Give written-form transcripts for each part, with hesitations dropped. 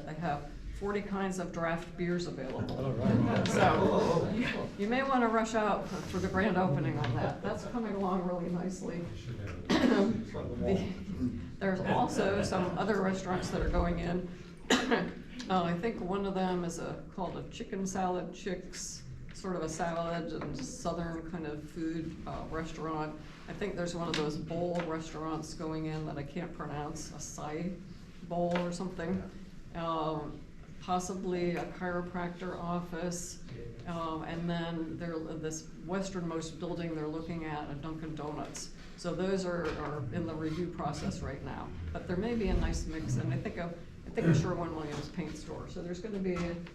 that they have 40 kinds of draft beers available. All right. So you may want to rush out for the grand opening on that. That's coming along really nicely. There's also some other restaurants that are going in. I think one of them is called a chicken salad chicks, sort of a salad and southern kind of food restaurant. I think there's one of those bowl restaurants going in that I can't pronounce, acai bowl or something. Possibly a chiropractor office, and then this westernmost building they're looking at a Dunkin' Donuts. So those are in the review process right now. But there may be a nice mix, and I think a Sherwin-Williams paint store. So there's going to be an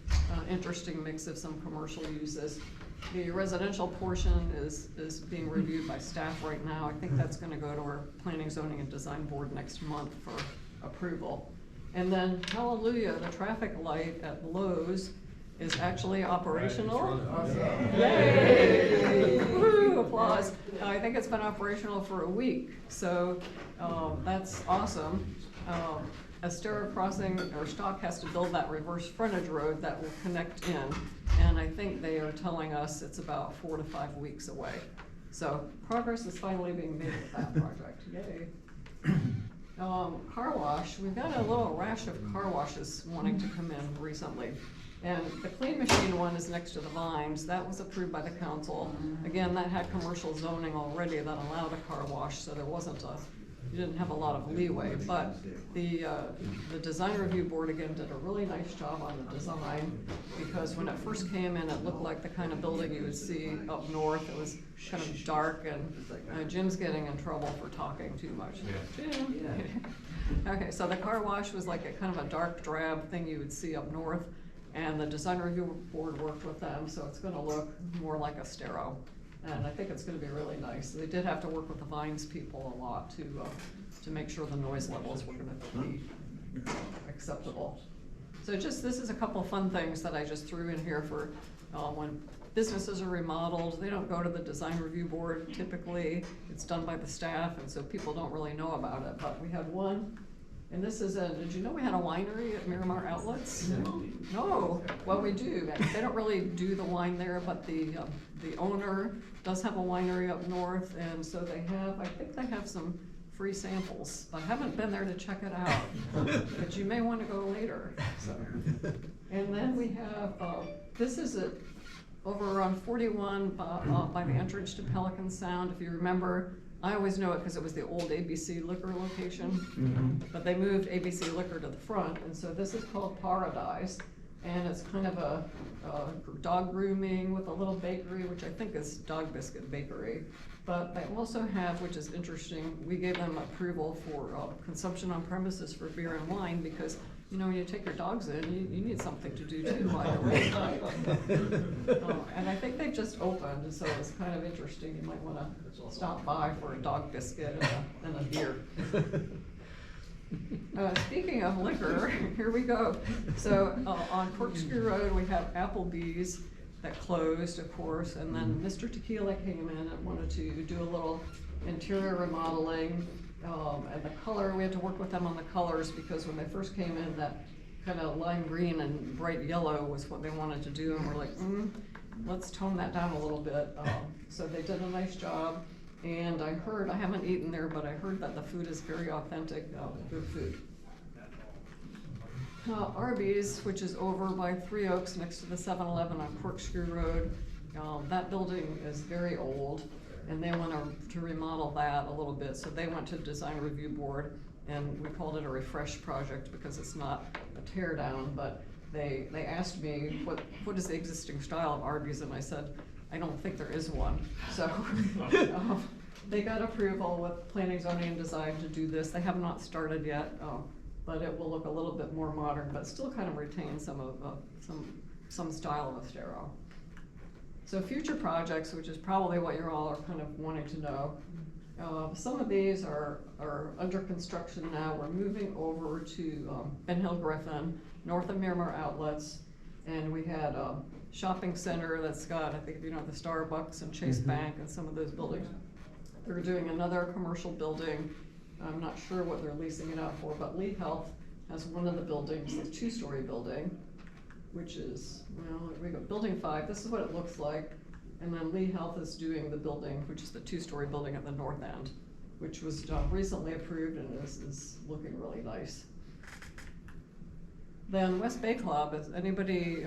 interesting mix of some commercial uses. The residential portion is being reviewed by staff right now. I think that's going to go to our Planning, Zoning, and Design Board next month for approval. And then, hallelujah, the traffic light at Lowe's is actually operational. Yay! Woo, applause. I think it's been operational for a week, so that's awesome. Estero Crossing, or Stock has to build that reverse frontage road that will connect in, and I think they are telling us it's about 4 to 5 weeks away. So progress is finally being made with that project. Yay. Car wash, we've got a little rash of car washes wanting to come in recently. And the Clean Machine one is next to the Vines. That was approved by the council. Again, that had commercial zoning already that allowed a car wash, so there wasn't you didn't have a lot of leeway. But the design review board, again, did a really nice job on the design, because when it first came in, it looked like the kind of building you would see up north. It was kind of dark, and Jim's getting in trouble for talking too much. Jim? Okay, so the car wash was like a kind of a dark drab thing you would see up north, and the design review board worked with them, so it's gonna look more like a Estero. And I think it's gonna be really nice. They did have to work with the Vines people a lot to make sure the noise levels were gonna be acceptable. So this is a couple fun things that I just threw in here for when businesses are remodeled. They don't go to the design review board typically. It's done by the staff, and so people don't really know about it. But we had one, and this is did you know we had a winery at Miramar Outlets? No, well, we do. They don't really do the wine there, but the owner does have a winery up north, and so I think they have some free samples. I haven't been there to check it out, but you may want to go later. So. And then we have, this is over on 41 by the entrance to Pelican Sound. If you remember, I always know it because it was the old ABC Liquor location, but they moved ABC Liquor to the front, and so this is called Paradise, and it's kind of a dog grooming with a little bakery, which I think is Dog Biscuit Bakery. But they also have, which is interesting, we gave them approval for consumption on premises for beer and wine, because when you take your dogs in, you need something to do too while you're waiting. And I think they just opened, so it's kind of interesting. You might want to stop by for a dog biscuit and a beer. Speaking of liquor, here we go. So on Corkscrew Road, we have Applebee's that closed, of course, and then Mr. Tequila came in and wanted to do a little interior remodeling. And the color, we had to work with them on the colors, because when they first came in, that kind of lime green and bright yellow was what they wanted to do, and we're like, let's tone that down a little bit. So they did a nice job, and I haven't eaten there, but I heard that the food is very authentic, good food. Arbys, which is over by Three Oaks next to the 7-Eleven on Corkscrew Road, that building is very old, and they want to remodel that a little bit, so they went to design review board, and we called it a refresh project because it's not a tear down, but they asked me what is the existing style of Arbys, and I said I don't think there is one. So they got approval with Planning, Zoning, and Design to do this. They have not started yet, but it will look a little bit more modern, but still kind of retain some style of Estero. So future projects, which is probably what you're all are kind of wanting to know. Some of these are under construction now. We're moving over to Ben Hill Griffin, north of Miramar Outlets, and we had a shopping center that's got, I think if you know, the Starbucks and Chase Bank and some of those buildings. They're doing another commercial building. I'm not sure what they're leasing it out for, but Lee Health has one of the buildings, a two-story building, which is, well, we got building 5, this is what it looks like. And then Lee Health is doing the building, which is the two-story building at the north end, which was recently approved and is looking really nice. Then West Bay Club, is anybody,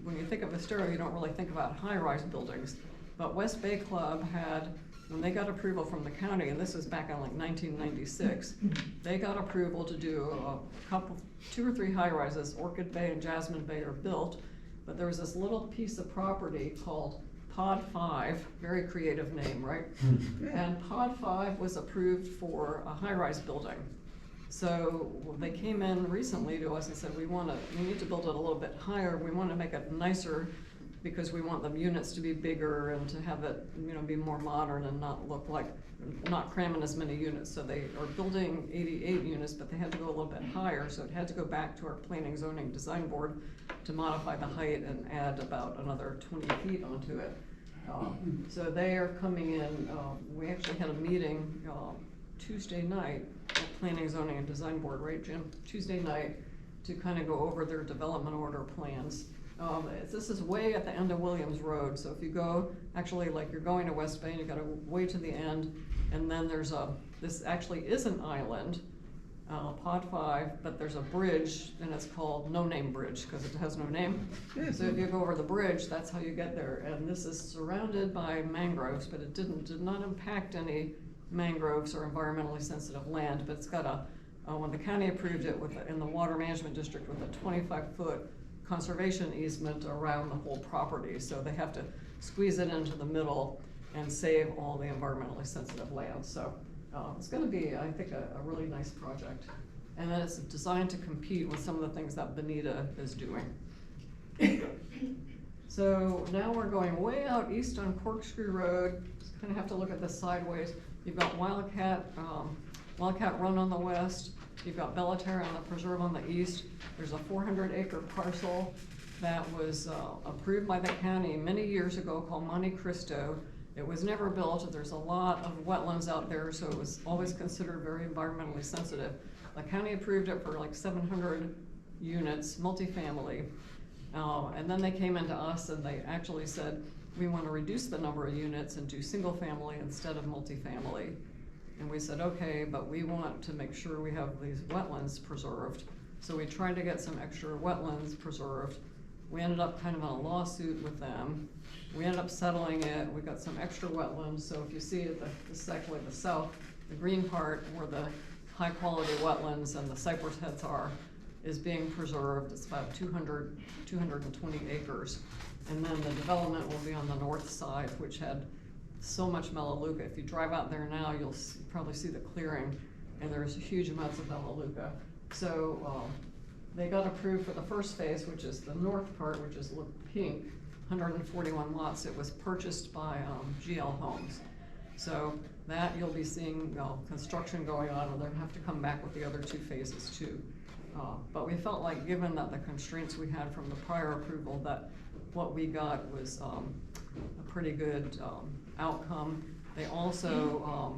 when you think of Estero, you don't really think about high-rise buildings. But West Bay Club had, when they got approval from the county, and this is back in like 1996, they got approval to do a couple, 2 or 3 high-rises. Orchid Bay and Jasmine Bay are built, but there was this little piece of property called Pod 5, very creative name, right? And Pod 5 was approved for a high-rise building. So they came in recently to us and said, we need to build it a little bit higher. We want to make it nicer because we want the units to be bigger and to have it, be more modern and not look like, not cramming as many units. So they are building 88 units, but they had to go a little bit higher. So it had to go back to our planning, zoning, design board to modify the height and add about another 20 feet onto it. So they are coming in, we actually had a meeting Tuesday night at planning, zoning, and design board, right, Jim? Tuesday night to kind of go over their development order plans. This is way at the end of Williams Road, so if you go, actually, like you're going to West Bay, and you gotta way to the end, and then there's this actually is an island, Pod 5, but there's a bridge, and it's called No Name Bridge, because it has no name. So if you go over the bridge, that's how you get there, and this is surrounded by mangroves, but it did not impact any mangroves or environmentally sensitive land, but it's got when the county approved it in the water management district with a 25-foot conservation easement around the whole property, so they have to squeeze it into the middle and save all the environmentally sensitive land. So it's going to be, I think, a really nice project. And then it's designed to compete with some of the things that Bonita is doing. So now we're going way out east on Corkscrew Road. Just kind of have to look at this sideways. You've got Wildcat Run on the west. You've got Bellaterra and the Preserve on the east. There's a 400-acre parcel that was approved by the county many years ago called Monte Cristo. It was never built. There's a lot of wetlands out there, so it was always considered very environmentally sensitive. The county approved it for like 700 units, multifamily. And then they came into us and they actually said, we want to reduce the number of units and do single family instead of multifamily. And we said, okay, but we want to make sure we have these wetlands preserved. So we tried to get some extra wetlands preserved. We ended up kind of in a lawsuit with them. We ended up settling it. We got some extra wetlands. So if you see it, this is actually the south, the green part where the high quality wetlands and the cypress heads are, is being preserved. It's about 220 acres. And then the development will be on the north side, which had so much melaleuca. If you drive out there now, you'll probably see the clearing, and there's huge amounts of melaleuca. So they got approved for the first phase, which is the north part, which is pink, 141 lots. It was purchased by GL Homes. So that you'll be seeing construction going on, and they'll have to come back with the other 2 phases too. But we felt like, given that the constraints we had from the prior approval, that what we got was a pretty good outcome. They also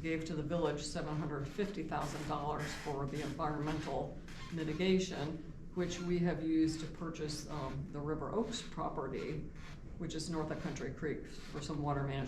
gave to the village $750,000 for the environmental mitigation, which we have used to purchase the River Oaks property, which is north of Country Creek, for some water management